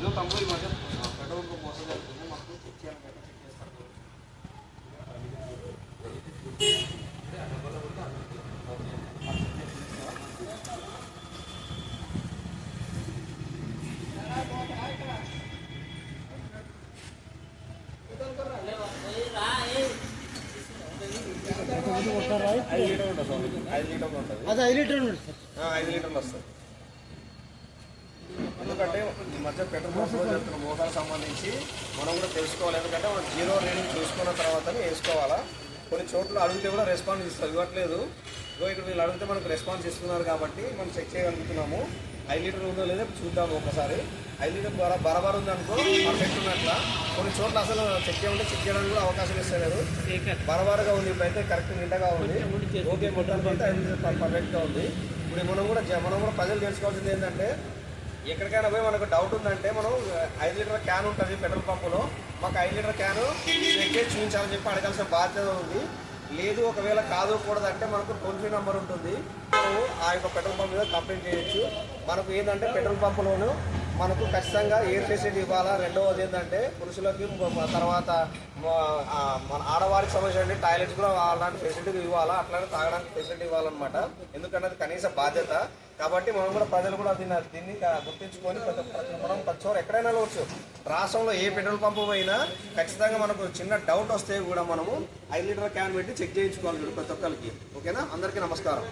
ఇదో తమ్ముడు ఈ మధ్య పెట్రోల్ మోసం జరుగుతుంది, మాకు చెక్ చేయాలి కదా, చెక్ చేస్తారు. అది 5 లీటర్లు ఉంటుంది. 5 లీటర్లు వస్తుంది. ఎందుకంటే ఈ మధ్య పెట్రోల్ పంపులో జరుగుతున్న మోసాలకు సంబంధించి మనం కూడా తెలుసుకోవాలి. ఎందుకంటే మనం జీరో రీడింగ్ చూసుకున్న తర్వాతనే వేసుకోవాలా. కొన్ని చోట్ల అడిగితే కూడా రెస్పాన్స్ ఇవ్వట్లేదు. ఇక్కడ వీళ్ళు అడిగితే మనకు రెస్పాన్స్ ఇస్తున్నారు కాబట్టి మనం చెక్ చేయగలుగుతున్నాము. 5 లీటర్ ఉందో లేదో చూద్దాము ఒకసారి. 5 లీటర్ బరాబర్ ఉందనుకో పర్ఫెక్ట్ ఉన్నట్లా. కొన్ని చోట్ల అసలు చెక్ చేయడానికి కూడా అవకాశం ఇస్తలేదు. బరాబర్గా ఉంది, ఇప్పుడైతే కరెక్ట్ నిండగా ఉంది. ఓకే, మొత్తానికి అయితే 5 లీటర్ పర్ఫెక్ట్గా ఉంది. ఇప్పుడు మనం కూడా ప్రజలు తెలుసుకోవాల్సింది ఏంటంటే, ఎక్కడికైనా పోయి మనకు డౌట్ ఉందంటే మనం 5 లీటర్ క్యాన్ ఉంటుంది పెట్రోల్ పంపులో, మాకు 5 లీటర్ క్యాను చెక్ చూపించాలని చెప్పి అడగాల్సిన బాధ్యత ఉంది. లేదు ఒకవేళ కాదుకూడదంటే మనకు టోల్ ఫ్రీ నెంబర్ ఉంటుంది. ఆ యొక్క పెట్రోల్ పంప్ మీద కంప్లైంట్ చేయొచ్చు. మనకు ఏంటంటే పెట్రోల్ పంపులోను మనకు ఖచ్చితంగా ఎయిర్ ఫెసిలిటీ ఇవ్వాలా. రెండవది ఏంటంటే పురుషులకి, తర్వాత మన ఆడవారికి సంబంధించిన టాయిలెట్స్ కూడా అలాంటి ఫెసిలిటీ ఇవ్వాలా, అట్లానే తాగడానికి ఫెసిలిటీ ఇవ్వాలన్నమాట. ఎందుకంటే అది కనీస బాధ్యత. కాబట్టి మనం కూడా ప్రజలు కూడా దీన్ని గుర్తించుకొని ప్రతి చోట ఎక్కడైనా వెళ్ళవచ్చు. రాష్ట్రంలో ఏ పెట్రోల్ పంపు పోయినా ఖచ్చితంగా మనకు చిన్న డౌట్ వస్తే కూడా మనము 5 లీటర్ క్యాన్ పెట్టి చెక్ చేయించుకోవాలి ప్రతి ఒక్కరికి. ఓకేనా? అందరికీ నమస్కారం.